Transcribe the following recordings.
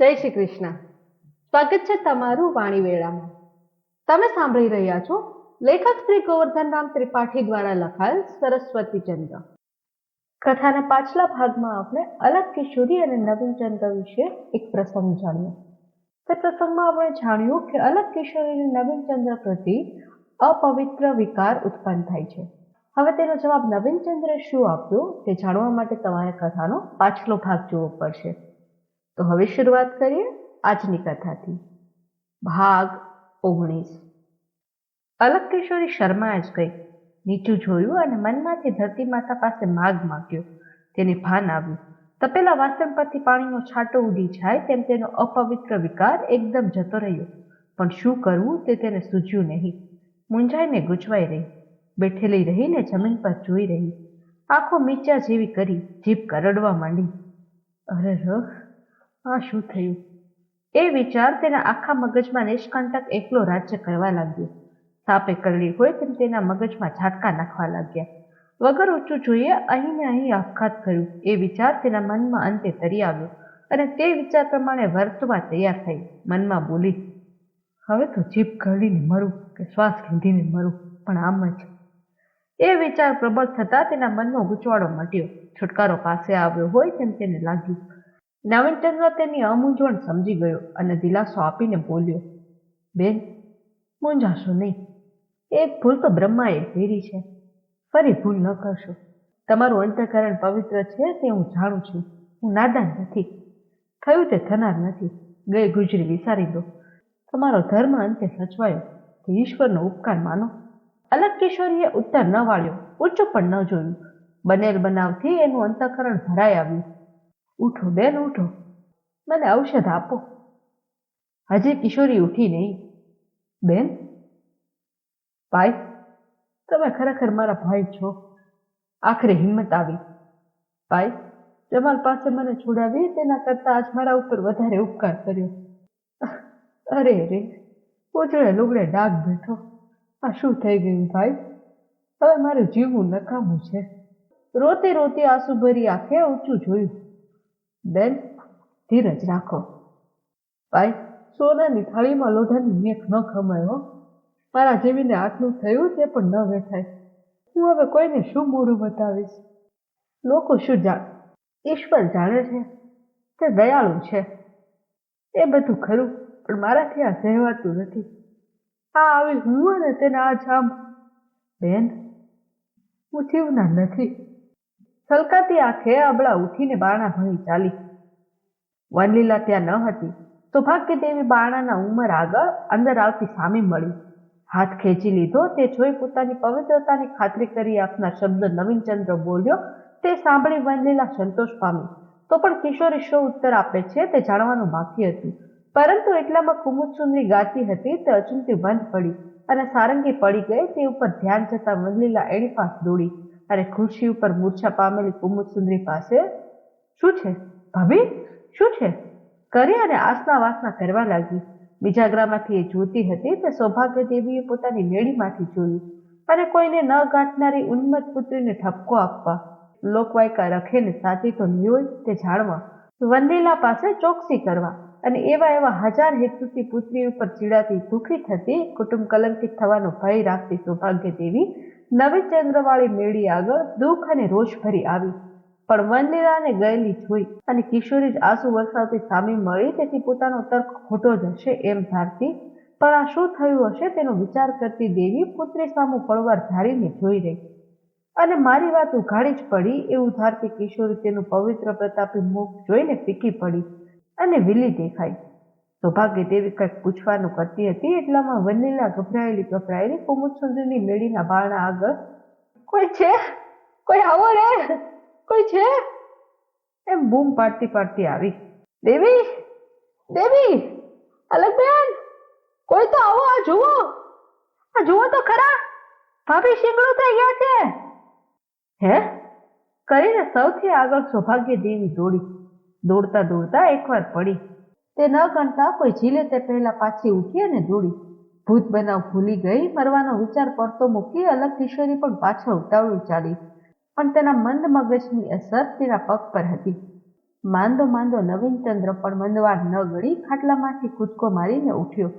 જય શ્રી કૃષ્ણ. સ્વાગત છે તમારું વાણી વેળામાં. તમે સાંભળી રહ્યા છો લેખક શ્રી ગોવર્ધન રામ ત્રિપાઠી દ્વારા લખાયેલ સરસ્વતી ચંદ્ર. કથાના પાછલા ભાગમાં આપણે અલગ કિશોરી અને નવીનચંદ્ર વિશે એક પ્રસંગ જાણ્યો. તે પ્રસંગમાં આપણે જાણ્યું કે અલગ કિશોરી અને નવીનચંદ્ર પ્રતિ અપવિત્ર વિકાર ઉત્પન્ન થાય છે. હવે તેનો જવાબ નવીનચંદ્રે શું આપ્યો તે જાણવા માટે તમારે કથાનો પાછલો ભાગ જોવો પડશે. તો હવે શરૂઆત કરીએ આજની કથાથી. ભાગ 19. અલગ કિશોરી શર્માએ જ ગઈ. નીચું જોયું અને મનમાંથી ધરતી માતા પાસે માગ માંગ્યો. તેને ભાન આવ્યું. તપેલા વાસણ પરથી પાણીનો છાંટો ઉડી જાય તેમ તેનો અપવિત્ર વિકાર એકદમ જતો રહ્યો. પણ શું કરવું તે તેને સૂઝ્યું નહીં. મૂંઝાઈને ગૂંચવાઈ રહી. બેઠેલી રહીને જમીન પર જોઈ રહી. આંખો મીચા જેવી કરી જીભ કરડવા માંડી. અરે આ શું થયું? એ વિચાર તેના આખા મગજમાં નિષ્કંટક એકલો રાજ્ય કરવા લાગ્યો. સાપે કરડી હોય તેમ તેના મગજમાં ઝાટકા નાખવા લાગ્યા. વગર ઊંચું જોઈએ અહીં ને અહીં આપઘાત કર્યું એ વિચાર તેના મનમાં અંતે તરી આવ્યો અને તે વિચાર પ્રમાણે વર્તવા તૈયાર થઈ. મનમાં બોલી, હવે તો જીભ કરડીને મરું કે શ્વાસ લીધીને મરું, પણ આમ જ. એ વિચાર પ્રબળ થતા તેના મનનો ગૂંચવાડો મટ્યો. છુટકારો પાસે આવ્યો હોય તેમ તેને લાગ્યું. નવીનચંદ્ર તેની અમૂંઝવણ સમજી ગયો અને દિલાસો આપીને બોલ્યો, બેન, મૂંઝાશો નહીં. એક ભૂલ તો બ્રહ્માએ કરી છે. ફરી ભૂલ ન કરશો. તમારું અંતઃકરણ પવિત્ર છે તે હું જાણું છું. હું નાદાન નથી. થયું તે થનાર નથી. ગઈ ગુજરી વિસારી દો. તમારો ધર્મ અંતે સચવાયો તે ઈશ્વરનો ઉપકાર માનો. અલગ કિશોરીએ ઉત્તર ન વાળ્યો, ઊંચું પણ ન જોયું. બનેલ બનાવથી એનું અંતઃકરણ ભરાઈ આવ્યું. ઉઠો બેન, ઉઠો. મને ઔષધ આપો. હજી કિશોરી ઉઠી નહીં. બેન, ભાઈ, તમે ખરેખર મારા ભાઈ છો. આખરે હિંમત આવી. ભાઈ, જમાલ પાસે મને છોડાવી તેના કરતા આજ મારા ઉપર વધારે ઉપકાર કર્યો. અરે રે, ઉજળે લુગડે ડાઘ બેઠો. આ શું થઈ ગયું ભાઈ? હવે મારું જીવવું નકામું છે. રોતી રોતી આંસુ ભરી આંખે ઊંચું જોયું. બેન, ધીરજ રાખો. ભાઈ, સોનાની થાળીમાં લોઢાની મેખ ન ખમાયો. મારા જેવીને આટલું થયું તે પણ ન વેઠાય. હું હવે કોઈને શું મોઢું બતાવીશ? લોકો શું જાણ? ઈશ્વર જાણે છે. તે દયાળુ છે. એ બધું ખરું, પણ મારાથી આ સહેવાતું નથી. આ આવી હું અને તેને આ જામ. બેન, હું જીવનાર નથી. છલકાતી આંખે અબળા ઉઠીને બારણા ભણી ચાલી. વનલીલા ત્યાં ન હતી. સૌભાગ્ય દેવી બારણાના ઉંમર આગળ અંદર આવતી સામે મળી. હાથ ખેંચી લીધો. તે જોઈ પોતાની પવિત્રતાની ખાતરી કરી આપનાર શબ્દ નવીનચંદ્ર બોલ્યો. તે સાંભળી વનલીલા સંતોષ પામી. તો પણ કિશોરી શું ઉત્તર આપે છે તે જાણવાનું બાકી હતું. પરંતુ એટલામાં કુમુદસુંદરી ગાતી હતી તે અચૂંતી બંધ પડી અને સારંગી પડી ગઈ. તે ઉપર ધ્યાન જતા વનલીલા એની પાસ દોડી અને ખુરશી ઉપર મૂર્છા પામેલી કુમુદસુંદરી પાસે, શું છે ભાભી, શું છે કરી અને આસના વાસના કરવા લાગી. બીજાગ્રામાંથી એ જોતી હતી તે સૌભાગ્ય દેવીએ પોતાની મેળીમાંથી જોયું અને કોઈને ન ગાંઠનારી ઉન્મત્ત પુત્રીને ઠપકો આપવા, લોકવાયકા રખેને સાચી તો નહીં હોય તે જાણવા, વનલીલા પાસે ચોકસી કરવા અને એવા હજાર હેતુથી પુત્રી ઉપર ચીડાતી, દુઃખી થતી, કુટુંબ કલંકિત થવાનો ભય રાખતી સૌભાગ્ય દેવી નવીનચંદ્રવાળી મેળી આગળ દુઃખ અને રોષ ભરી આવી. પણ વનલીલાને ગયેલી જોઈ અને કિશોરી જ આંસુ વરસાવતી સામે મળી. તેથી પોતાનો તર્ક ખોટો જ હશે એમ ધારતી, પણ આ શું થયું હશે તેનો વિચાર કરતી દેવી પુત્રી સામું પળવાર ઝાડીને જોઈ રહી અને મારી વાત ઉઘાડી જ પડી એવું ધારતી કિશોરી તેનું પવિત્ર પ્રતાપી મુખ જોઈને ફીકી પડી અને વિલી દેખાઈ. સૌભાગ્ય દેવી કંઈક પૂછવાનું કરતી હતી એટલામાં વનલીલા ગભરાયેલી કુમુદસુંદરીની મેળીના બારણા આગળ, કોઈ છે? કોઈ આવો રે! કોઈ છે? એમ બૂમ પાડતી પાડતી આવી. દેવી, દેવી, અલગબેન, કોઈ તો આવો! આ જુઓ, આ જુઓ તો ખરા! ભાભી શીંગડું થઈ ગયા છે. હે કરીને સૌથી આગળ સૌભાગ્ય દેવી દોડી. દોડતા દોડતા એકવાર પડી. તે ન ગણતા કોઈ ઝીલે તે પહેલા પાછી ઉઠી અને દોડી. ભૂત બનાવ ભૂલી ગઈ. મરવાનો વિચાર પડતો મૂકી અલગ કિશોરી પણ પાછળ ઉતાવળી ચાલી. પણ તેના મંદ મગજની અસર તેના પગ પર હતી. માંદો માંદો નવીનચંદ્ર પણ મંદવાડ ન ગળી ખાટલામાંથી કૂદકો મારીને ઉઠ્યો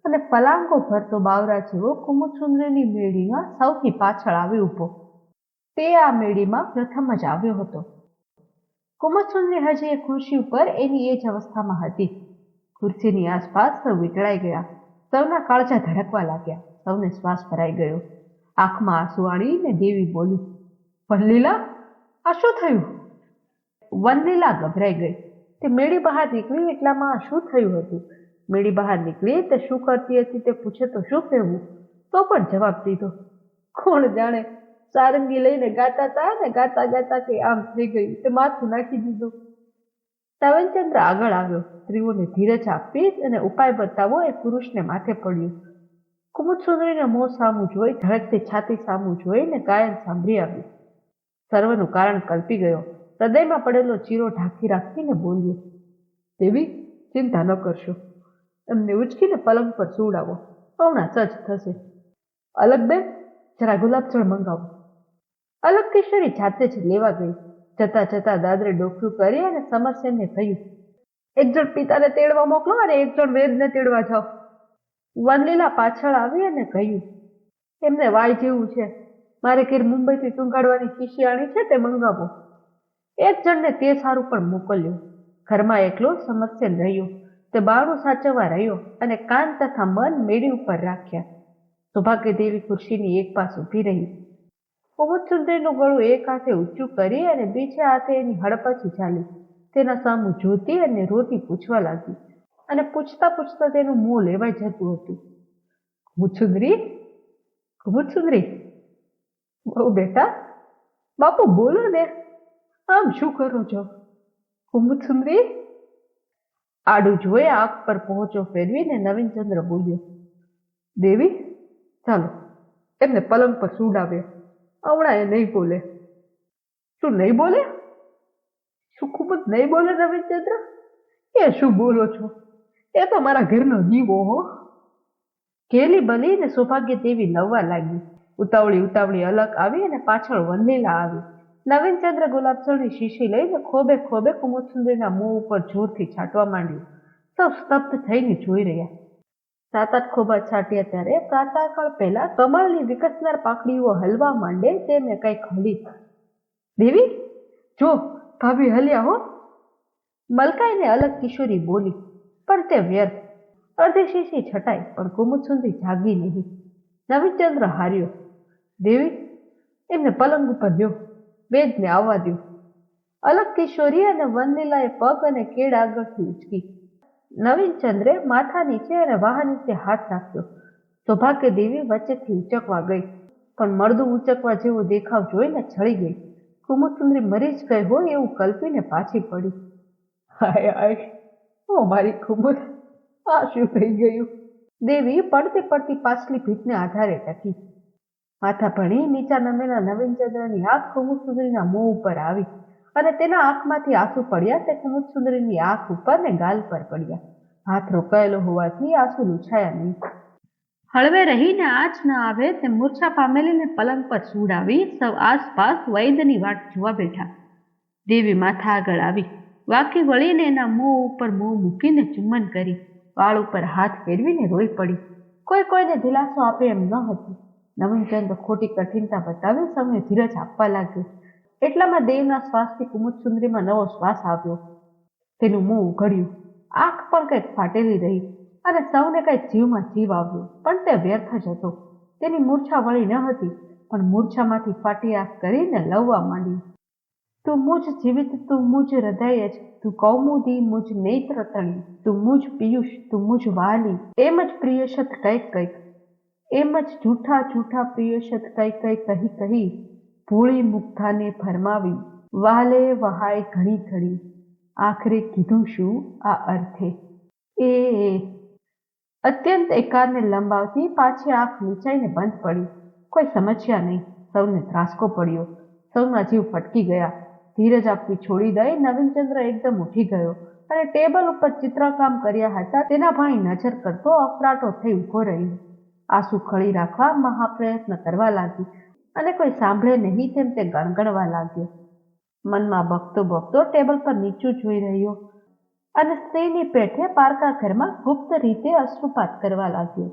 અને પલાંગો ભરતો બાવરા જેવો કુમુદસુંદરીની મેળીમાં સૌથી પાછળ આવી ઊભો. તે આ મેળીમાં પ્રથમ જ આવ્યો હતો. કુમુદસુંદરી હજી એ ખુરશી ઉપર એની એ જ અવસ્થામાં હતી. ખુરશીની આસપાસ સૌ વીંટળાઈ ગયા. સૌના કાળજા ધડકવા લાગ્યા. સૌને શ્વાસ ભરાઈ ગયો. આંખમાં આંસુ આણીને દેવી બોલી, વનલીલા, આ શું થયું? વનલીલા ગભરાઈ ગઈ. તે મેળી બહાર નીકળી એટલામાં શું થયું હતું? મેળી બહાર નીકળી તે શું કરતી હતી તે પૂછે તો શું કહેવું? તો પણ જવાબ દીધો, કોણ જાણે, સારંગી લઈને ગાતા હતા ને ગાતા ગાતા કે આમ થઈ ગયું, તે માથું નાખી દીધું. નવીનચંદ્ર આગળ આવ્યો. સ્ત્રીઓને ધીરજ આપી અને ઉપાય બતાવો એ પુરુષને માથે પડ્યું. કુમુદસુંદરીને મોં સામું જોઈ, ધડકતી છાતી સામું જોઈને ગાયન સાંભળી આવ્યું. સર્વનું કારણ કલ્પી ગયો. હૃદયમાં પડેલો ચીરો ઢાંકી રાખીને બોલ્યો, દેવી, ચિંતા ન કરશો. એમને ઉચકીને પલંગ પર સુવડાવો, હમણાં સજ થશે. અલગ બેન, જરા ગુલાબજળ મંગાવો. અલગ કિશોરી જાતે જ લેવા ગઈ. જતા જતા દાદરે ડોકરું કરી અને સમરસેનને કહ્યું, એક જણ પિતાને તેડવા મોકલો અને એક જણ વેદને તેડવા જાઓ. વનલીલા પાછળ આવી અને કહ્યું, એમને વાય જેવું છે, મારે ઘેર મુંબઈથી ટૂંગાડવાની શીશી આણી છે, તે મંગાવો. એક જણને તે સારું પણ મોકલ્યો. ઘરમાં એકલો સમરસેન રહ્યો. તે બારણું સાચવવા રહ્યો અને કાન તથા મન મેળી ઉપર રાખ્યા. સૌભાગ્ય દેવી ખુરશીની એક પાસ ઊભી રહી. કુમુદસુંદરીનું ગળું એક હાથે ઊંચું કરી અને બીજા હાથે એની હડપચી ચાલી. તેના સામું જોતી અને રોતી પૂછવા લાગી અને પૂછતા પૂછતા તેનું મોં લેવાઈ જતું હતું. કુમુદસુંદરી, કુમુદસુંદરી, બહુ બેટા, બાપુ બોલો ને, આમ શું કરો છો? કુમુદસુંદરી. આડું જોઈ આંખ પર પહોંચો ફેરવીને નવીનચંદ્ર બોલ્યો, દેવી, ચાલો એમને પલંગ પર સુવડાવ્યો. હમણાં એ નહીં બોલે. શું નહીં બોલે? શું કુમુદ નહીં બોલે નવીનચંદ્ર? એ શું બોલો છો? એ તો મારા ઘરનો દીવો હો. ઘેલી બનીને સૌભાગ્ય દેવી નવવા લાગી. ઉતાવળી ઉતાવળી અલગ આવી અને પાછળ વનલીલા આવી. નવીનચંદ્ર ગુલાબજળની શીશી લઈને ખોબે ખોબે કુમુદસુંદરીના મોં ઉપર જોરથી છાંટવા માંડ્યું. સૌ સ્તબ્ધ થઈને જોઈ રહ્યા. 7-8 ખોબા છાંટ્યા ત્યારે પ્રાતઃકાળ પહેલા કમળની વિકસનાર પાંખડીઓ હલવા માંડે તેમને કંઈક હલી. દેવી, જો ભાભી હલ્યા હો. મલકાઈને અલગ કિશોરી બોલી, પણ તે વ્યર્થ. અડધી શીશી છટાઈ પણ કુમુદસુંદરી જાગી નહીં. નવીનચંદ્ર હાર્યો. દેવી, એમને પલંગ ઉપર લ્યો, વેદને આવવા દો. અલગ કિશોરી અને વનલીલાએ પગ અને કેડ આગળથી ઉચકી. નવીનચંદ્રે માથા નીચે અને વાહ નીચે હાથ રાખ્યો. સૌભાગ્ય દેવી વચ્ચેથી ઉચકવા ગઈ, પણ મળદું ઉચકવા જેવો દેખાવ જોઈને છળી ગઈ. કુમુદસુંદરી મરી જ ગઈ હોય એવું કલ્પીને પાછી પડી. હાય હાય, ઓ મારી કુમુદ, આ શું થઈ ગયું? દેવી પડતી પડતી પાછલી ભીતને આધારે ટકી. માથા ભણી નીચા નમેલા નવીનચંદ્રની આંખ કુમુદસુંદરીના મોં ઉપર આવી અને તેના આંખમાંથી આંસુ પડ્યા તે કુમુદસુંદરીની આંખ ઉપર ને ગાલ પર પડ્યા. હાથ રોકાયેલો હોવાથી આંસુ લૂછાયા નહીં. હળવે રહીને આંચ ન આવે તે મૂર્છા પામેલીને પલંગ પર સુવડાવી સૌ આસપાસ વૈદ્યની વાટ જોવા બેઠા. દેવી માથા આગળ આવી. વાકી વળીને એના મોં ઉપર મોં મૂકીને ચુંબન કરી. વાળ ઉપર હાથ ફેરવીને રોઈ પડી. કોઈ કોઈને દિલાસો આપે એમ ન હતું. નવીનચંદ્ર ખોટી કઠિનતા બતાવી સૌને ધીરજ આપવા લાગ્યો. એટલામાં દેવના શ્વાસથી કુમુદસુંદરીમાં નવો શ્વાસ આવ્યો. તેનું મોં ઉઘડ્યું. આંખ પણ કંઈક ફાટેલી રહી અને સૌને કંઈક જીવમાં જીવ આવ્યો, પણ તે વ્યર્થ જ હતો. તેની મૂર્છા વળી ન હતી, પણ મૂર્છામાંથી ફાટી આંખ કરીને લવવા માંડી. તું મુજ જીવિત, તું મુજ હૃદય જ, તું કૌમુદી મુજ નેત્ર તણી, તું મુજ પિયુષ, તું મુજ વાલી, એમ જ પ્રિયશત કંઈક કંઈક, એમ જ જૂઠા જૂઠા પ્રિયશત કંઈ કંઈ કહી કહી, ભૂળી મુગ્ધાને ફરમાવી, વાલે વહાય ઘણી ઘડી, આખરે કીધું શું આ અર્થે. એ અત્યંત એકારને લંબાવતી પાછી આંખ નીચાઈને બંધ પડી. કોઈ સમજ્યા નહીં. સૌને ત્રાસકો પડ્યો. સૌના જીવ ફટકી ગયા. ધીરજ આપવી છોડી દઈ નવીનચંદ્ર એકદમ ઉઠી ગયો અને ટેબલ ઉપર ચિત્રકામ કર્યા હતા તેના ભાઈ નજર કરતો અફરાટો થઈ ઊભો રહ્યો. આંસુ ખળી રાખવા મહાપ્રયત્ન કરવા લાગી અને કોઈ સાંભળે નહીં તેમ તે ગણગણવા લાગ્યો. મનમાં બકતો બકતો ટેબલ પર નીચું જોઈ રહ્યો અને સ્ત્રીની પેઠે પારકા ઘરમાં ગુપ્ત રીતે અશ્રુપાત કરવા લાગ્યો.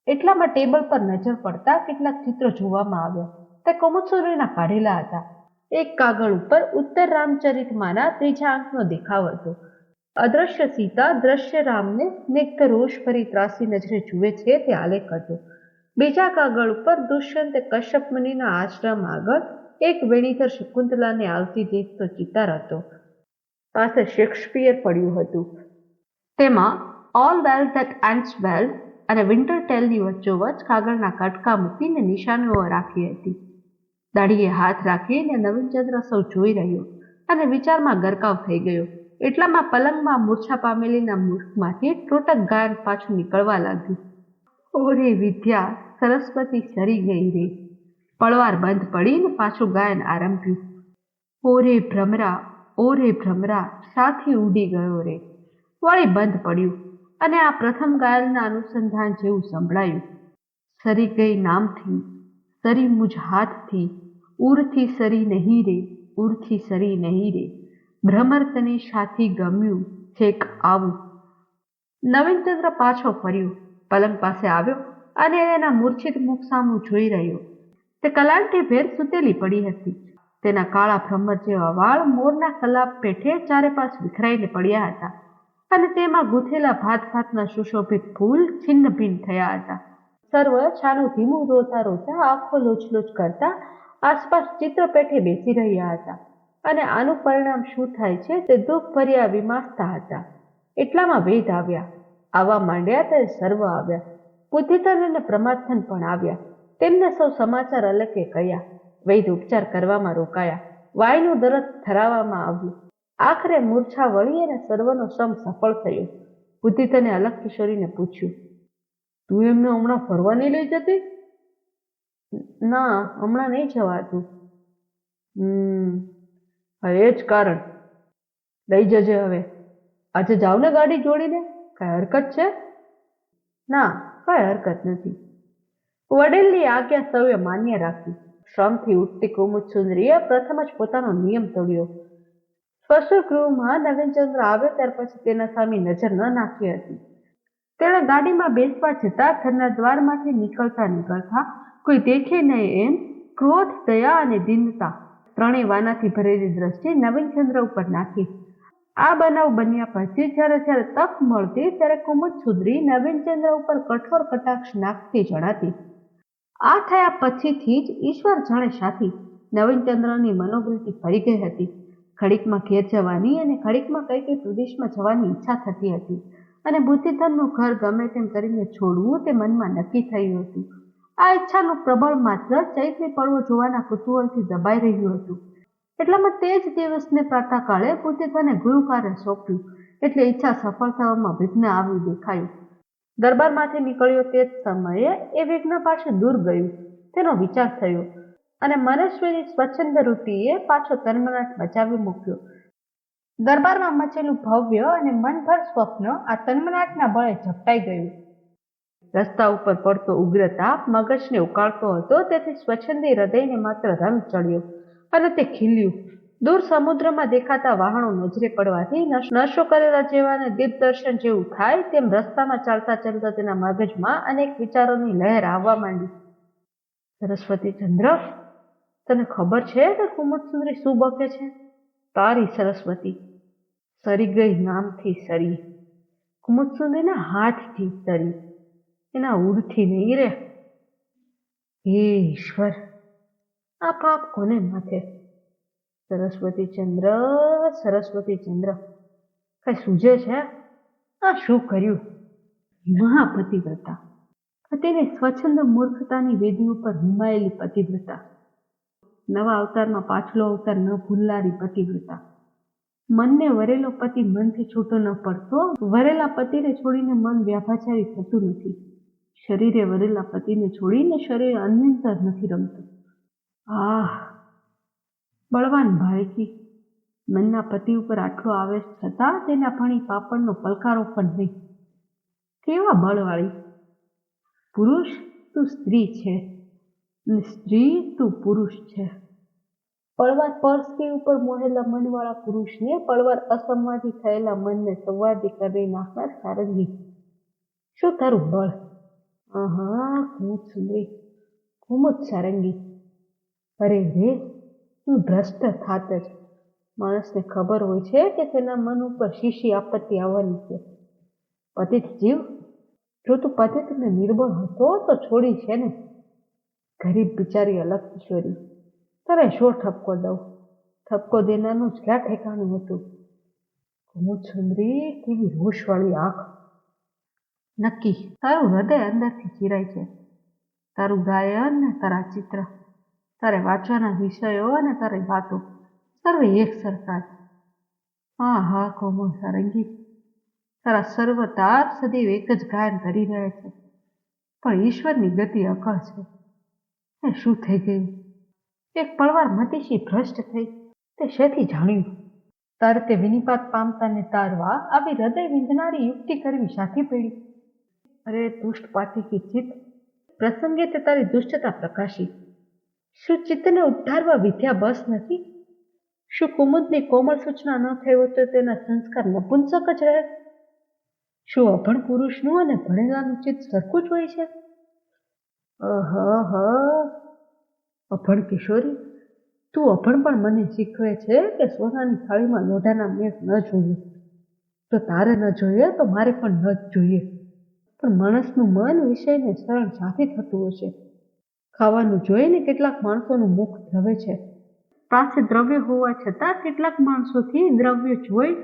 એટલામાં ટેબલ પર નજર પડતા કેટલાક ચિત્રો જોવામાં આવ્યા. તે કુમુત્સુરીના કાઢેલા હતા. એક કાગળ ઉપર ઉત્તર રામચરિતમાના 3જા અંકનો દેખાવ હતો. અદ્રશ્ય સીતા દ્રશ્ય રામને સ્નિગ્ધ રોષભરી ત્રાસી નજરે જુએ છે તે આલેખ હતો. બીજા કાગળ ઉપર દુષ્યંતે કશ્યપ મુનિના આશ્રમ આગળ એક વેણીધર શકુંતલાને આવતી દેખતો ચિતાર હતો. પાસે શેક્સપિયર પડ્યું હતું. તેમાં ઓલ વેલ ધેટ એન્ડ્સ વેલ અને વિન્ટર ટેલની વચ્ચોવચ્ચ કાગળના કટકા મૂકીને નિશાનીઓ રાખી હતી. દાઢીએ હાથ રાખીને નવીનચંદ્ર સૌ જોઈ રહ્યો અને વિચારમાં ગરકાવ થઈ ગયો. એટલામાં પલંગમાં મૂર્છા પામેલીના મુખમાંથી ત્રોટક ગાયન પાછું નીકળવા લાગ્યું. ઓરે વિદ્યા સરસ્વતી સરી ગઈ રે. પળવાર બંધ પડીને પાછું ગાયન આરંભ્યું. ઓરે ભ્રમરા સાથી ઉડી ગયો રે. વળી બંધ પડ્યું અને આ પ્રથમ ગાયનના અનુસંધાન જેવું સંભળાયું. સરી ગઈ નામથી, સરી મુજ હાથથી, ઉરથી સરી નહીં રે, ઉરથી સરી નહીં રે. ભ્રમર તને સાથી ગમ્યું છેક આવું. નવીનચંદ્ર પાછો ફર્યો, પલંગ પાસે આવ્યો અને એના મૂર્છિત મુખ સામું જોઈ રહ્યો. તે કલાંટી ભેર સૂતેલી પડી હતી. તેના કાળા ભ્રમર જેવા વાળ મોરના કલાપ પેઠે ચારે પાછ વિખરાઈને પડ્યા હતા અને તેમાં ગૂંથેલા ભાત ભાતના સુશોભિત ફૂલ છિન્ન ભિન્ન થયા હતા. સર્વ છાનું ધીમું રોતા રોતા આંખો લોચલોચ કરતા આસપાસ ચિત્ર પેઠે બેસી રહ્યા હતા અને આનું પરિણામ શું થાય છે તે દુઃખ ભર્યા વિમાસતા હતા. એટલામાં વેદ આવ્યા. આવવા માંડ્યા તે સર્વ આવ્યા. બુદ્ધિધન અને પ્રમાથન પણ આવ્યા. તેમને સૌ સમાચાર અલકે કહ્યા. વૈદ ઉપચાર કરવામાં રોકાયા. વાયનું દરદ ઠરાવવામાં આવ્યું. આખરે મૂર્છા વળી અને સર્વનો શ્રમ સફળ થયો. બુદ્ધિધને અલગ કિશોરીને પૂછ્યું, તું એમને હમણાં ફરવા નહીં લઈ જતી? ના, હમણાં નહીં જવાતું. એ જ કારણ. લઈ જજે હવે. આજે જાવ ને ગાડી જોડીને. કઈ હરકત છે? ના, કઈ હરકત નથી. વડીલની આજ્ઞા સૌએ માન્ય રાખી. શ્રમથી ઉઠતી કુમુદસુંદરીએ પ્રથમ જ પોતાનો નિયમ તોડ્યો. સ્વસુર ગૃહમાં નવીનચંદ્ર આવ્યો ત્યાર પછી તેના સામે નજર ન નાખી હતી. તેણે ગાડીમાં બેસવા જતા ઘરના દ્વારમાંથી નીકળતા કોઈ દેખે નહીં એમ ક્રોધ, દયા અને દીનતા ત્રણેય વાનાથી ભરેલી દ્રષ્ટિ નવીનચંદ્ર ઉપર નાખી. આ બનાવ બન્યા પછી જ્યારે તક મળતી ત્યારે કુમુદસુંદરી નવીનચંદ્ર ઉપર કઠોર કટાક્ષ નાખતી જણાતી. આ થયા પછીથી જ ઈશ્વર જાણે સાથી નવીનચંદ્રની મનોવૃત્તિ ફરી ગઈ હતી. ઘડીકમાં ઘેર જવાની અને ઘડીકમાં કઈ પ્રદેશમાં જવાની ઈચ્છા થતી હતી અને બુદ્ધિધનનું ઘર ગમે તેમ કરીને છોડવું તે મનમાં નક્કી થયું હતું. આ ઈચ્છાનું પ્રબળ માત્ર ચૈત્રી પડવો જોવાના કુતૂહલથી દબાઈ રહ્યું હતું. એટલામાં તે જ દિવસને પ્રાતઃકાળે બુદ્ધિધને ગુરુકાર્ય સોંપ્યું એટલે ઈચ્છા સફળ થવામાં વિઘ્ન આવ્યું દેખાયું. દરબારમાંથી નીકળ્યો તે જ સમયે એ વિઘ્ન પાસે દૂર ગયું તેનો વિચાર થયો અને મનસ્વીની સ્વચ્છંદ વૃત્તિએ પાછો તન્મનાટ બચાવી મૂક્યો. દરબારમાં મચેલું ભવ્ય અને મનભર સ્વપ્ન આ તન્મનાટના બળે ઝપટાઈ ગયું. રસ્તા ઉપર પડતો ઉગ્ર તાપ મગજને ઉકાળતો હતો તેથી સ્વચ્છંદી હૃદયને માત્ર રંગ ચડ્યો અને તે ખીલ્યું. દૂર સમુદ્રમાં દેખાતા વાહનો નજરે પડવાથી નશો કરેલા જેવાને દીપદર્શન જેવું થાય તેમ રસ્તામાં ચાલતા ચાલતા તેના મગજમાં અનેક વિચારોની લહેર આવવા માંડી. સરસ્વતી ચંદ્ર, તને ખબર છે કે કુમુદસુંદરી શું બકે છે? તારી સરસ્વતી સરી ગઈ નામથી સરી, કુમુદસુંદરીના હાથથી સરી, એના ઉડથી નહીં રે. હે ઈશ્વર, આ પાપ કોને માથે? સરસ્વતી ચંદ્ર, કઈ સૂજે છે? આ શું કર્યું? મહાપતિવ્રતા, તેની સ્વચ્છંદ મૂર્ખતાની વેદી ઉપર હુમાયેલી પતિવ્રતા, નવા અવતારમાં પાછલો અવતાર ન ભૂલનારી પતિવ્રતા. મનને વરેલો પતિ મનથી છૂટો ન પડતો, વરેલા પતિને છોડીને મન વ્યાભાચારી થતું નથી, શરીરે વરેલા પતિને છોડીને શરીર અન્યંતર નથી રમતું. બળવાન ભાઈથી મનના પતિ ઉપર આટલો આવેશ છતાં તેના ભણી પાપડનો પલકારો પણ નહીં. કેવા બળવાળી! પુરુષ તું સ્ત્રી છે અને સ્ત્રી તું પુરુષ છે. પળવાર પરસ્કી ઉપર મોહેલા મનવાળા પુરુષને પળવાર અસંવાદી થયેલા મનને સંવાદી કરી નાખનાર સારંગી. શું તારું બળ! આહા, ઘૂમત સુંદરી, ઘૂમત સારંગી. અરે રે, હું ભ્રષ્ટ થાત જ. માણસને ખબર હોય છે કે તેના મન ઉપર શીશી આપત્તિ આવવાની છે. પતિત જીવ, જો તું પતિત ને નિર્બળ હતો તો છોડી છે ને. ગરીબ બિચારી અલગ કિશોરી, તારે શો ઠપકો દઉં? ઠપકો દેનારનું જ ક્યાં ઠેકાણું હતું? ઘૂમત સુંદરી, કેવી રોષવાળી આંખ! નક્કી તારું હૃદય અંદરથી ચીરાય છે. તારું ગાયન ને તારા ચિત્ર, તારે વાંચવાના વિષયો અને તારી વાતો સર્વે એક સરખા જ. હા હા કોમળ સારંગી, તારા સર્વ તાર સદૈવ એક જ ગાયન કરી રહ્યા છે. પણ ઈશ્વરની ગતિ અકળ છે. એ શું થઈ ગયું? એક પળવાર મતીશી ભ્રષ્ટ થઈ, તે શેથી જાણ્યું? તારે તે વિનિપાત પામતાને તારવા આવી હૃદય વિંધનારી યુક્તિ કરવી સાથી પડી. અરે દુષ્ટ પાઠિકી ચિત્ત, પ્રસંગે તે તારી દુષ્ટતા પ્રકાશી. શું ચિત્તને ઉદ્ધારવા વિદ્યા બસ નથી? શું કુમુદની કોમળ સૂચના ન થઈ હોય તો તેના સંસ્કાર નપુંસક જ રહે? શું અભણ પુરુષનું અને ભણેલાનું ચિત્ત સરખું જ હોય છે? અભણ કિશોરી, તું અભણ પણ મને શીખવે છે કે સોનાની થાળીમાં લોઢાના મેઘ ન જોઈએ. તો તારે ન જોઈએ તો મારે પણ ન જ જોઈએ. પણ માણસનું મન વિષયને શરણ સાથી થતું હશે. ખાવાનું જોઈને કેટલાક માણસોનું મુખ ધ્રવે છે. પાસે દ્રવ્ય હોવા છતાં કેટલાક માણસોથી દ્રવ્ય જોઈ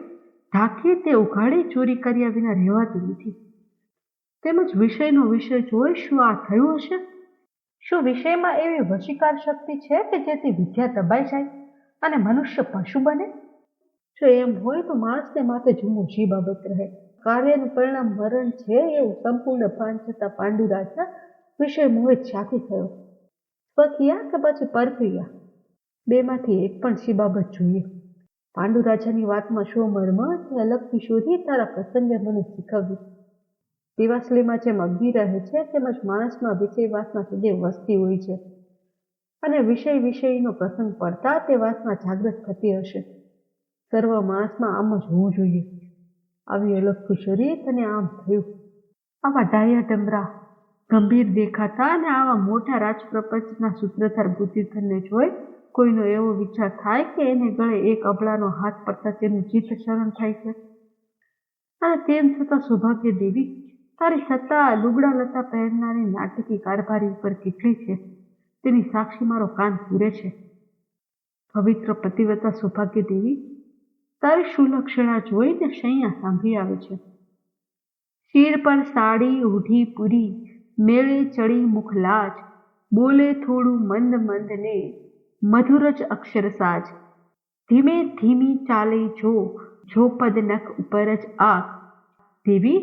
ઢાંકી તે ઉઘાડી ચોરી કર્યા વિના રહેવાતું નથી. તેમજ વિષયનો વિષય જોઈ શું આ થયું હશે? શું વિષયમાં એવી વશીકાર શક્તિ છે કે જેથી વિદ્યા દબાઈ જાય અને મનુષ્ય પશુ બને? જો એમ હોય તો માણસને માથે જુમો શી બાબત રહે? કાર્યનું પરિણામ મરણ છે એવું સંપૂર્ણ ભાન છતાં પાંડુરાજના વિષય મોહિત શાથી થયો? સ્વક્રિયા કે પછી પરક્રિયા? બેમાંથી એક પણ શી બાબત જોઈએ? પાંડુરાજાની વાતમાં શો મર્મ તે અલગ કિશોરી તારા પ્રસંગે મને શીખવ્યું. દિવાસલીમાં જેમ અગ્નિ રહે છે તેમજ માણસમાં વિષય વાસના સદૈવ વસતી હોય છે અને વિષયનો પ્રસંગ પડતા તે વાસના જાગૃત થતી હશે. સર્વ માણસમાં આમ જ હોવું જોઈએ. આવી અલગ કિશોરી તને આમ થયું? આવા ડાયા ડમરા ગંભીર દેખાતા અને આવા મોટા રાજપ્રપંચના સૂત્રધાર બુદ્ધિધનને જોઈ કોઈનો એવો વિચાર થાય કે એને ગળે એક અબળાનો હાથ પડતા તેનું ચિત્ત શરણ થાય છે. અને તેમ છતાં સૌભાગ્ય દેવી, તારી સત્તા લુગડા લતા પહેરનારી નાટકી કારભારી ઉપર કેટલી છે તેની સાક્ષી મારો કાન પૂરે છે. પવિત્ર પતિવ્રતા સૌભાગ્ય દેવી, તારી સુલક્ષણા જોઈને શૈયા સાંભળી આવે છે. શિર પર સાડી ઓઢી પૂરી, મેળે ચડી મુખ લાજ, બોલે થોડું મંદ મંદ ને મધુર જ અક્ષર સાજ, ધીમે ધીમી ચાલે જો પદ નખ ઉપર જ આંખ. દેવી,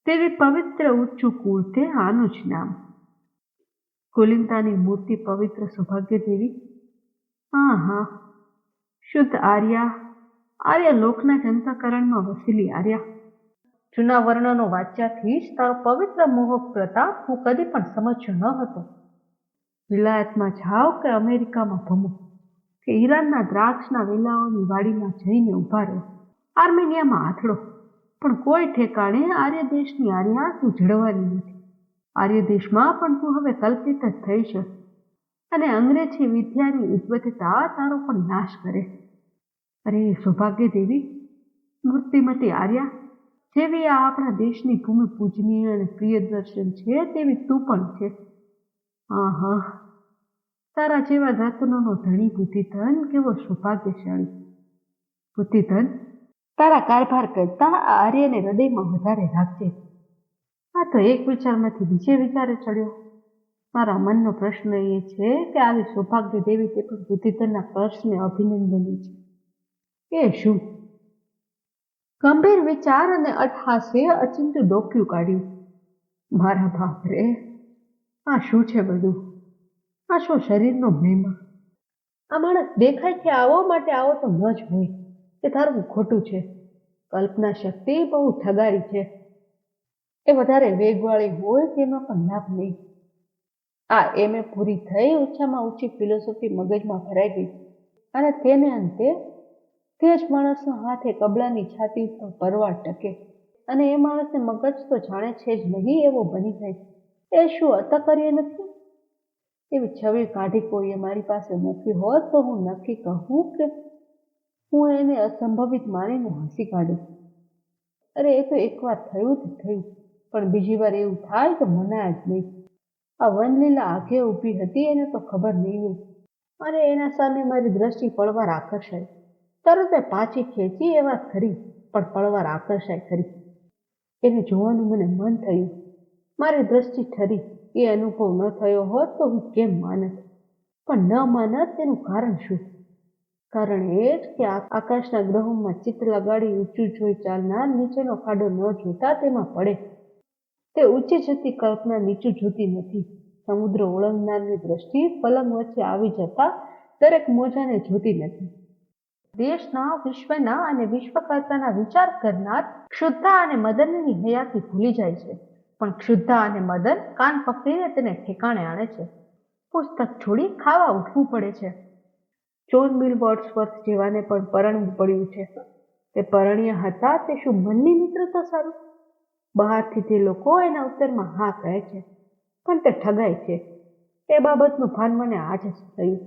તેવી પવિત્ર ઊંચું કુળ તે આનું જ નામ. કુલિનતાની મૂર્તિ પવિત્ર સૌભાગ્ય દેવી. હા, શુદ્ધ આર્યા લોકના જ અંતઃકરણમાં વસેલી આર્યા. જૂના વર્ણનો વાંચ્યાથી જ તારો પવિત્ર મોહક પ્રતાપ હું કદી પણ સમજ્યો ન હતો. વિલાયતમાં જાઓ કે અમેરિકામાં ભમો કે ઈરાનના દ્રાક્ષના વેલાઓની વાડીમાં જઈને ઊભા રહો, આર્મેનિયામાં આથડો, પણ કોઈ ઠેકાણે આર્ય દેશની આર્યા તું જડવાની નથી. આર્ય દેશમાં પણ તું હવે કલ્પિત જ થઈ છે અને અંગ્રેજી વિદ્યાની ઉદ્વત્તતા તારો પણ નાશ કરે. અરે સૌભાગ્ય દેવી, મૂર્તિમતી આર્યા, જેવી આ આપણા દેશની ભૂમિ પૂજનીય અને પ્રિયદર્શન છે તેવી તું પણ છે. તારા જેવા રત્નોનો ધણી બુદ્ધિધન કેવો સૌભાગ્યશાળી. બુદ્ધિધન, તારા કારભાર કરતા આ આર્યને હૃદયમાં વધારે રાખજે. આ તો એક વિચારમાંથી બીજે વિચારે ચડ્યો. મારા મનનો પ્રશ્ન એ છે કે આવી સૌભાગ્ય દેવી તે પણ બુદ્ધિધનના પ્રશ્ને અભિનંદનની છે. એ શું? ગંભીર વિચાર અને અટહાસ્ય અચિંતું ડોક્યું કાઢ્યું. મારા બાપ રે, આ શું છે બધું? આ શું શરીરનો મહિમા? આ માણસ દેખાય છે આવો માટે આવો તો ન જ હોય. તે ધારવું ખોટું છે. કલ્પના શક્તિ બહુ ઠગારી છે. એ વધારે વેગવાળી હોય તેમાં પણ લાભ નહીં. આ એમએ પૂરી થઈ ઓછામાં ઓછી ફિલોસોફી મગજમાં ભરાઈ ગઈ. અને તેને અંતે તે જ માણસનો હાથ એ કબલાની છાતી ઉપર પરવાર ટકે અને એ માણસને મગજ તો જાણે છે જ નહીં એવો બની જાય. એ શું અતકર્ય નથી? એવી છબી કાઢી કોઈએ મારી પાસે મૂકી હોત તો હું નક્કી કહું કે હું એને અસંભવિત માનીને હસી કાઢું. અરે એ તો એકવાર થયું જ થયું, પણ બીજી વાર એવું થાય તો મનાય જ નહીં. આ વનલીલા આગે ઊભી હતી એને તો ખબર નહીં હોય, અને એના સામે મારી દ્રષ્ટિ પડવાર આકર્ષાય. તરત એ પાછી ખેંચી એ વાત ખરી, પણ પડવાર આકર્ષાય ખરી. એને જોવાનું મને મન થયું. મારી દ્રષ્ટિ ઠરી. એ અનુભવ ન થયો હોત તો હું કેમ માનત, પણ ન માનત તેનું કારણ શું? કારણ એ જ કે આકાશના ગ્રહોમાં ચિત્ત લગાડી ઊંચું જોઈ ચાલનાર નીચેનો ખાડો ન જોતા તેમાં પડે. તે ઊંચી જતી કલ્પના નીચું જોતી નથી. સમુદ્ર ઓળંગનારની દ્રષ્ટિ પલંગ વચ્ચે આવી જતા દરેક મોજાને જોતી નથી. દેશના, વિશ્વના અને વિશ્વકર્તાના વિચાર કરનાર ક્ષુદ્ધા અને મદનની હયાતી ભૂલી જાય છે, પણ ક્ષુદ્ધા અને મદન કાન પકડીને તેને ઠેકાણે આણે છે. પુસ્તક છોડી ખાવા ઉઠવું પડે છે. જોન મિલ વર્ડ્સવર્થ જેવાને પણ પરણવું પડ્યું છે. તે પરણ્યા હતા તે શું મનની મિત્રતા સારું? બહારથી તે લોકો એના ઉત્તરમાં હા કહે છે, પણ તે ઠગાય છે. એ બાબતનું ભાન મને આજ જ થયું.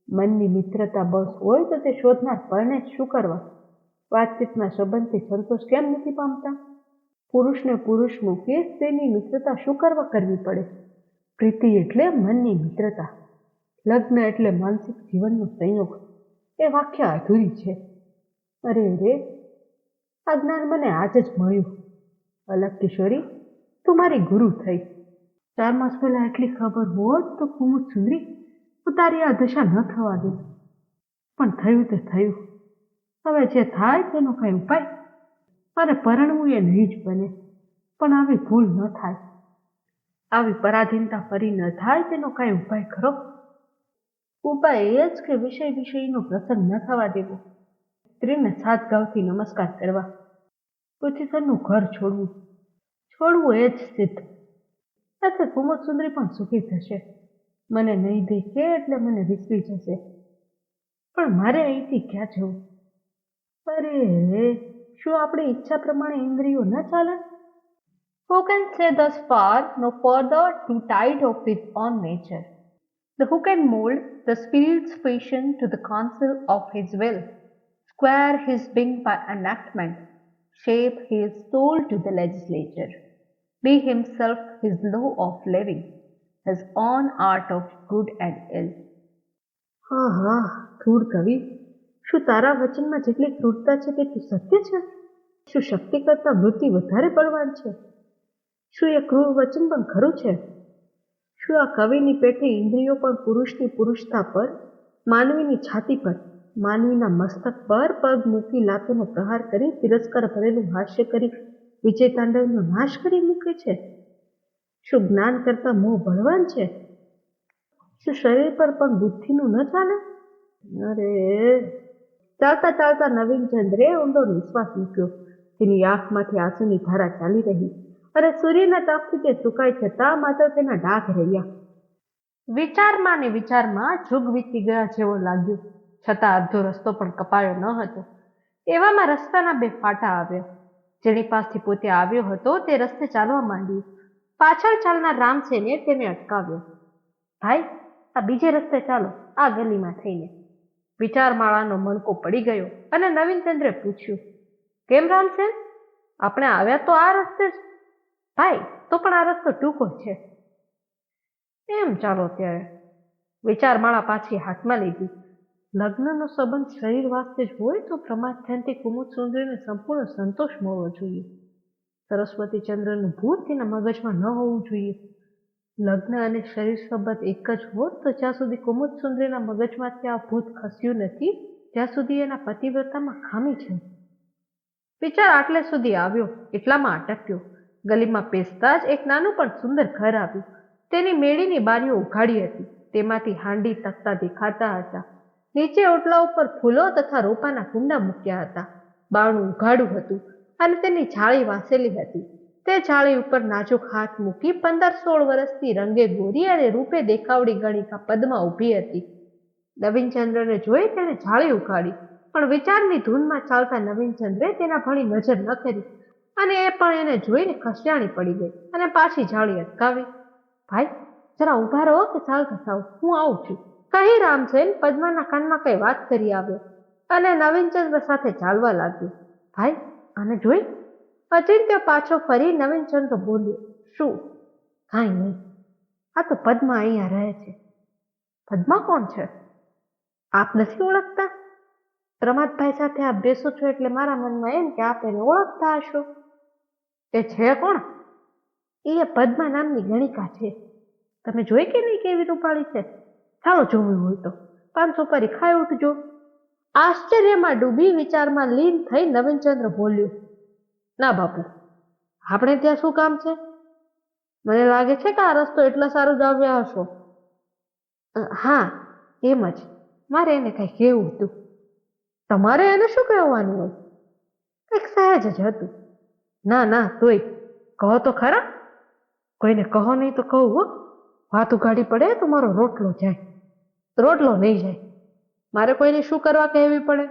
મનની મિત્રતા બસ હોય તો તે શોધનાર પરણે જ શું કરવા? વાતચીતના સંબંધથી સંતોષ કેમ નથી પામતા? પુરુષને પુરુષ મૂકી સ્ત્રીની મિત્રતા શું કરવા કરવી પડે? પ્રીતિ એટલે મનની મિત્રતા, લગ્ન એટલે માનસિક જીવનનો સંયોગ. એ વાક્ય અધૂરી છે. અરે રે, આ જ્ઞાન મને આજ જ મળ્યું. અલગ કિશોરી, તું મારી ગુરુ થઈ. 4 માસ પહેલા એટલી ખબર હોત તો કુમુદ સુંદરી હું તારી આ દશા ન થવા દઉં. પણ થયું તે થયું. હવે જે થાય તેનો કઈ ઉપાય? મારે પરણવું એ નહીં જ બને, પણ આવી ભૂલ ન થાય, આવી પરાધીનતા ફરી ન થાય તેનો કઈ ઉપાય ખરો? ઉપાય એ જ કે વિષયનો પ્રસંગ ન થવા દેવો. સ્ત્રીને 7 ગાઉથી નમસ્કાર કરવા. ઉચ્ચતરનું ઘર છોડવું એ જ સિદ્ધ. એટલે કુમુદ સુંદરી પણ સુખી થશે. મને નહીં દેખે એટલે મને વિસરી જશે. પણ મારે અહીંથી ક્યાં જવું? અરે, શું આપણી ઈચ્છા પ્રમાણે ઇન્દ્રિયો ન ચાલે? Who can say thus far, no further to tide of his own nature? Who can mold the spirit's passion to the counsel of his will, square his being by enactment, shape his soul to the legislature, be himself his law of living, his own art of good and ill? હા, ક્રૂર કવિ, શું તારા વચનમાં જેટલી ક્રૂરતા છે તેટલું સત્ય છે? શું શક્તિ કરતા વૃત્તિ વધારે બળવાન છે? શું એ ક્રૂર વચન પણ ખરું છે? શું આ કવિની પેઠે ઇન્દ્રિયો પણ પુરુષની પુરુષતા પર, માનવીની છાતી પર, માનવીના મસ્તક પર પગ મૂકી લાતોનો પ્રહાર કરી તિરસ્કાર ભરેલું હાસ્ય કરી વિજય તાંડવનો નાશ કરી મૂકે છે? શું જ્ઞાન કરતા મોહ બળવાન છે? શું શરીર પર પણ બુદ્ધિનું ન ચાલે? અરે, ચાલતા ચાલતા નવીનચંદ્રે ઊંડો નિશ્વાસ મૂક્યો. તેની આંખમાંથી આંસુની ધારા ચાલી રહી. અરે, સૂર્યના તાપથી તે સુકાઈ છતાં માત્ર તેના ડાઘ રહ્યા. વિચારમાં ને વિચારમાં જુગ વીતી ગયા જેવો લાગ્યો, છતાં અડધો રસ્તો પણ કપાયો ન હતો. એવામાં રસ્તાના 2 ફાટા આવ્યા. જેની પાસથી પોતે આવ્યો હતો તે રસ્તે ચાલવા માંડ્યું. પાછળ ચાલનાર રામસેને તેને અટકાવ્યો. ભાઈ, આ બીજે રસ્તે ચાલો, આ ગલીમાં થઈને. વિચારમાળાનો મણકો પડી ગયો અને નવીનચંદ્રે પૂછ્યું, કેમ રામસેન, આપણે આવ્યા તો આ રસ્તે જ. ભાઈ, તો પણ આ રસ્તો ટૂંકો છે. એમ ચાલો ત્યારે. વિચારમાળા પાછી હાથમાં લીધી. લગ્નનો સંબંધ શરીર વાસ્તે જ હોય તો પ્રમાદ ધ્યાનથી કુમુદ સુંદરીને સંપૂર્ણ સંતોષ મળવો જોઈએ. સરસ્વતી ચંદ્રનું ભૂત તેના મગજમાં ન હોવું જોઈએ. લગ્ન અને શરીર સંબંધ એક જ હોત તો જ્યાં સુધી કુમુદ સુંદરીના મગજમાંથી આ ભૂત ખસ્યું નથી ત્યાં સુધી એના પતિવ્રતામાં ખામી છે. વિચાર આટલે સુધી આવ્યો એટલામાં અટક્યો. ગલીમાં પેસતા જ એક નાનું પણ સુંદર ઘર આવ્યું. તેની મેળીની બારીઓ ઉઘાડી હતી. તેમાંથી હાંડી તકતા દેખાતા હતા. નીચે ઓટલા ઉપર ફૂલો તથા રોપાના કુંડા મૂક્યા હતા. બારણું ઉઘાડું હતું અને તેની જાળી વાસેલી હતી. તે જાળી ઉપર નાજુક હાથ મૂકી 15-16 વર્ષથી રંગે ગોરી અને રૂપે દેખાવડી ગણિકા પદ્મા ઊભી હતી. નવીનચંદ્રને જોઈ તેણે જાળી ઉખાડી, પણ વિચારની ધૂનમાં ચાલતા નવીનચંદ્રે તેના ભણી નજર ન કરી અને એ પણ એને જોઈને ખસિયાણી પડી ગઈ અને પાછી જાળી અટકાવી. ભાઈ, જરા ઊભા રહો કે ચાલતા થાવ, હું આવું છું, કહી રામસેન પદ્માના કાનમાં કઈ વાત કરી આવ્યો અને નવીનચંદ્ર સાથે ચાલવા લાગ્યો. ભાઈ, આને જોઈ? અચિંત્ય પાછો ફરી નવીનચંદ્ર બોલ્યો. શું? કાંઈ નહીં, આ તો પદ્મા અહીંયા રહે છે. પદ્મા કોણ છે? આપ નથી ઓળખતા? પ્રમાદભાઈ સાથે આપ બેસો છો એટલે મારા મનમાં એમ કે આપ એને ઓળખતા હશો. એ છે કોણ? એ પદ્મા નામની ગણિકા છે. તમે જોઈ કે નહીં કેવી રૂપાળી છે? ચાલો જોવું હોય તો 5 સુપારી ખાઈ ઉઠજો. આશ્ચર્યમાં ડૂબી વિચારમાં લીન થઈ નવીનચંદ્ર બોલ્યો. ના બાપુ, આપણે ત્યાં શું કામ છે? મને લાગે છે કે આ રસ્તો એટલા સારું જ આવ્યા હશો. હા, એમ જ. મારે એને કંઈ કહેવું હતું. તમારે એને શું કહેવાનું હોય? કંઈક સહેજ જ હતું. ના ના, તોય કહો તો ખરા. કોઈને કહો નહીં તો કહું હો. વાત ઉઘાડી પડે તો મારો રોટલો જાય. રોટલો નહીં જાય. મારે કોઈને શું કરવા કહેવી પડે?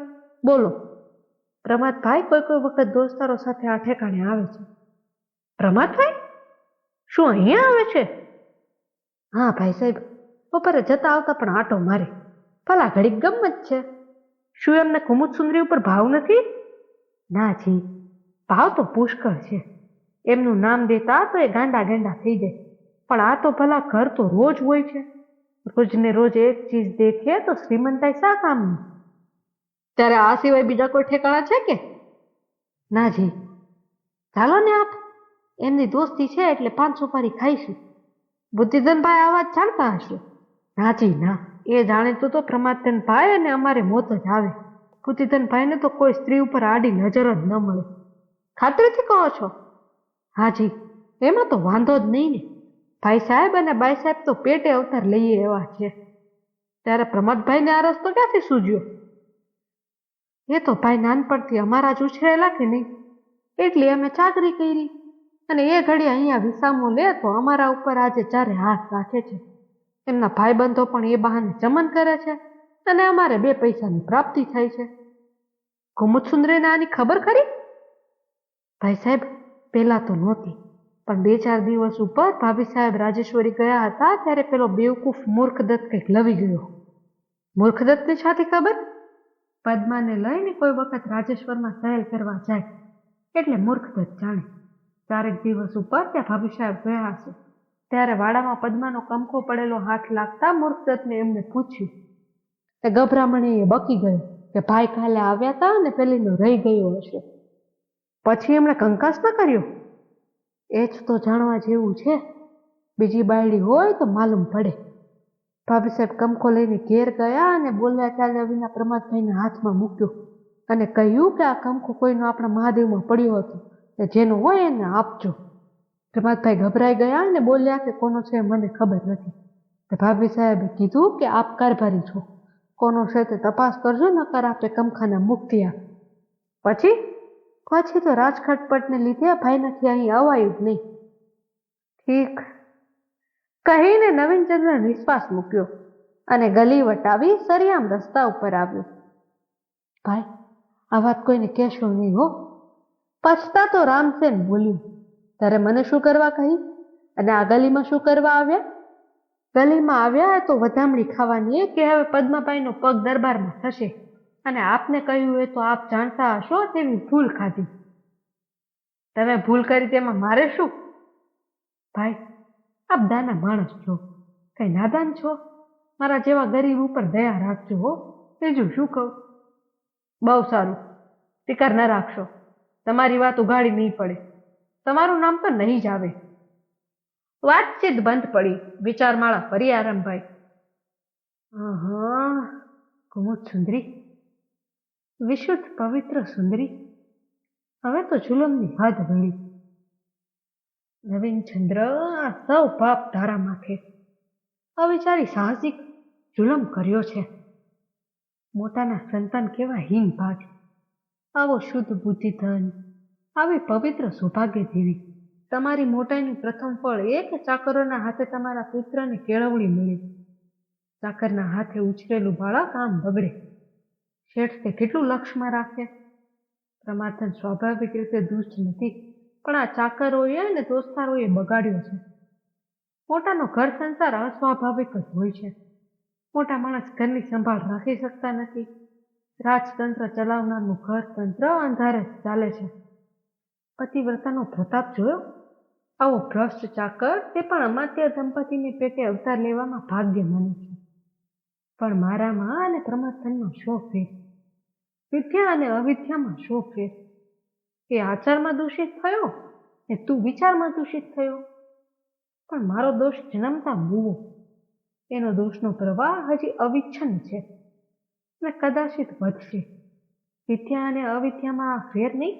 બોલો. પ્રમાદભાઈ કોઈ વખત દોસ્તારો સાથે આ ઠેકાણે આવે છે. પ્રમાદભાઈ? શું અહીંયા આવે છે? હા ભાઈ સાહેબ, બપોરે જતા આવતા પણ આટો મારે. ભલા ઘડીક ગમત છે. શું એમને કુમુદ સુંદરી ઉપર ભાવ નથી? ના જી, ભાવ તો પુષ્કળ છે. એમનું નામ દેતા તો એ ગાંડા ગાંડા થઈ જાય. પણ આ તો ભલા ઘર તો રોજ હોય છે. રોજ ને રોજ એક ચીજ દેખીએ તો શ્રીમંતાઈ શા કામની? ત્યારે આ સિવાય બીજા કોઈ ઠેકાણા છે કે? ના જી. ચાલો ને આપ, એમની દોસ્તી છે એટલે 5 સુપારી ખાઈશું. બુદ્ધિધનભાઈ આ વાત જાણતા હશે? ના જી ના, એ જાણે તો પ્રમાદધનભાઈ અને અમારે મોત જ આવે. બુદ્ધિધનભાઈને તો કોઈ સ્ત્રી ઉપર આડી નજર જ ન મળે. ખાતરીથી કહો છો? હાજી, એમાં તો વાંધો જ નહીં ને. ભાઈ સાહેબ અને બાઈ સાહેબ તો પેટે અવતાર લઈએ એવા છે. ત્યારે પ્રમાદભાઈને આ રસ્તો ક્યાંથી સૂઝ્યો? એ તો ભાઈ નાનપણથી અમારા જ ઉછરેલા કે નહીં, એટલે અમે ચાકરી કરી અને એ ઘડી અહીંયા વિસામો લે તો અમારા ઉપર આજે ચારે હાથ રાખે છે. એમના ભાઈબંધો પણ એ બહાને ચમન કરે છે અને અમારે 2 પૈસાની પ્રાપ્તિ થાય છે. કુમુદ સુંદરીને આની ખબર ખરી? ભાઈ સાહેબ, પહેલા તો નહોતી, પણ 2-4 દિવસ ઉપર ભાભી સાહેબ રાજેશ્વરી ગયા હતા ત્યારે પેલો બેવકૂફ મૂર્ખદત્ત કંઈક લવી ગયો. મૂર્ખદત્તની છાતી ખબર? પદ્માને લઈને કોઈ વખત રાજેશ્વરમાં સહેલ કરવા જાય એટલે મૂર્ખદત્ત જાણે. 4 દિવસ ઉપર ત્યાં ભાભી સાહેબ ગયા હશે ત્યારે વાડામાં પદ્માનો કંખો પડેલો હાથ લાગતા મૂર્ખદત્તને એમને પૂછ્યું. એ ગભરામણી એ બકી ગયો કે ભાઈ કાલે આવ્યા હતા અને પેલીનો રહી ગયો હશે. પછી એમણે કંકાસ ન કર્યો? એ જ તો જાણવા જેવું છે. બીજી બાયડી હોય તો માલુમ પડે. ભાભી સાહેબ કંખો લઈને ઘેર ગયા અને બોલ્યા ચાલ્યા વિના પ્રમાદભાઈના હાથમાં મૂક્યો અને કહ્યું કે આ કંખો કોઈનો આપણા મહાદેવમાં પડ્યો હતો, કે જેનો હોય એને આપજો. પ્રમાદભાઈ ગભરાઈ ગયા અને બોલ્યા કે કોનો છે મને ખબર નથી. ભાભી સાહેબે કીધું કે આપ કારભારી છો, કોનો છે તે તપાસ કરજો, નકર આપે કંખાના મુક્તિ આપ. પછી તો રાજખટપટને લીધે ભાઈનાથી અહીં અવાયું જ નહીં. ઠીક કહીને નવીનચંદ્ર નિશ્વાસ મૂક્યો અને ગલી વટાવી સરિયામ રસ્તા ઉપર આવ્યો. ભાઈ, આ વાત કોઈને કહેશો નહીં હો. પછતા તો રામસેન બોલ્યું. તારે મને શું કરવા કહી અને આ ગલીમાં શું કરવા આવ્યા? ગલીમાં આવ્યા તો વધામણી ખાવાની કે હવે પદ્માબાઈનો પગ દરબારમાં થશે અને આપને કહ્યું એ તો આપ જાણતા હશો તેવી ભૂલ ખાધી. તમે ભૂલ કરી તેમાં મારે શું? ભાઈ, આપ દાના માણસ છો, કઈ નાદાન છો. મારા જેવા ગરીબ ઉપર દયા રાખજો હો. બીજું શું કહું? બહુ સારું, ફિકર ન રાખશો. તમારી વાત ઉઘાડી નહીં પડે. તમારું નામ તો નહીં જ આવે. વાતચીત બંધ પડી. વિચારમાળા ફરી આરંભાઈ. કુમુદ સુંદરી, વિશુદ્ધ પવિત્ર સુંદરી, હવે તો જુલમની હદ વળી. નવીનચંદ્ર, આ સૌ પાપ તારા માથે. અવિચારી સાહસિક જુલમ કર્યો છે. મોટાના સંતાન કેવા હીન ભાગ. આવો શુદ્ધ બુદ્ધિધન, આવી પવિત્ર સૌભાગ્ય દેવી. તમારી મોટાઈનું પ્રથમ ફળ એ કે ચાકરોના હાથે તમારા પુત્રને કેળવણી મળી. ચાકરના હાથે ઉછરેલું બાળક આમ બગડે. શેઠ તે કેટલું લક્ષમાં રાખે. પ્રમાર્થન સ્વાભાવિક રીતે દુષ્ટ નથી, પણ આ ચાકરોએ અને દોસ્તારોએ બગાડ્યો છે. મોટાનો ઘર સંસાર અસ્વાભાવિક જ હોય છે. મોટા માણસ ઘરની સંભાળ રાખી શકતા નથી. રાજતંત્ર ચલાવનારનું ઘર તંત્ર અંધારે ચાલે છે. પતિવ્રતાનો પ્રતાપ જોયો? આવો ભ્રષ્ટ ચાકર તે પણ અમાત્ય દંપતીને પેટે અવતાર લેવામાં ભાગ્ય માને છે. પણ મારામાં અને પ્રમાર્થનમાં શો ફેર? વિદ્યા અને અવિદ્યામાં શો ફેર? એ આચારમાં દૂષિત થયો ને તું વિચારમાં દૂષિત થયો. પણ મારો દોષ જન્મતા મૂવો. એનો દોષનો પ્રવાહ હજી અવિચ્છન્ન છે અને કદાચિત વધશે. વિદ્યા અને અવિદ્યામાં આ ફેર નહીં,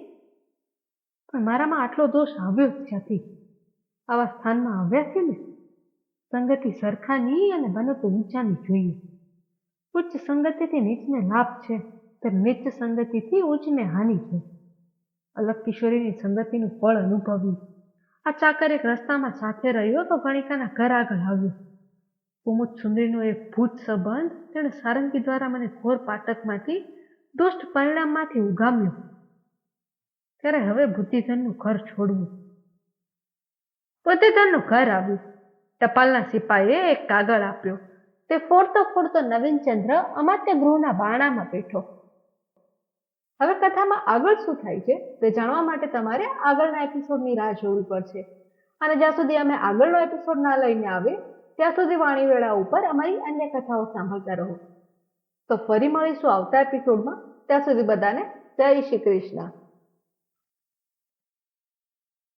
પણ મારામાં આટલો દોષ આવ્યો જ ક્યાંથી? આવા સ્થાનમાં આવ્યા છે ને. સંગતિ સરખાની અને બને તો ઊંચાની જોઈએ. ઉચ્ચ સંગતિથી નીચને લાભ છે, તો નીચ સંગતિથી ઉચ્ચને હાનિ છે. અલગ કિશોરીની સંગતિનું ફળ અનુભવ્યું. આ ચાકર એક રસ્તામાં સાથે રહ્યો તો ગણિકાના ઘર આગળ આવ્યો. કુમુદ સુંદરીનો એક ભૂત સંબંધ તેણે સારંગી દ્વારા મને ઘોર પાતકમાંથી દુષ્ટ પરિણામમાંથી ઉગામ્યો. ત્યારે હવે બુદ્ધિધનનું ઘર છોડવું. બુદ્ધિધનનું ઘર આવ્યું. ટપાલના સિપાહીએ એક કાગળ આપ્યો. તે ફોડતો ફોડતો નવીનચંદ્ર અમાત્ય ગૃહના બારણામાં બેઠો. હવે કથામાં આગળ શું થાય છે તે જાણવા માટે તમારે આગળના એપિસોડની રાહ જોવી પડશે. અને જ્યાં સુધી અમે આગળનો એપિસોડ ના લઈને આવે ત્યાં સુધી વાણીવેળા ઉપર અમારી અન્ય કથાઓ સાંભળતા રહો. તો ફરી મળીશું આવતા એપિસોડમાં. ત્યાં સુધી બધાને જય શ્રી કૃષ્ણ.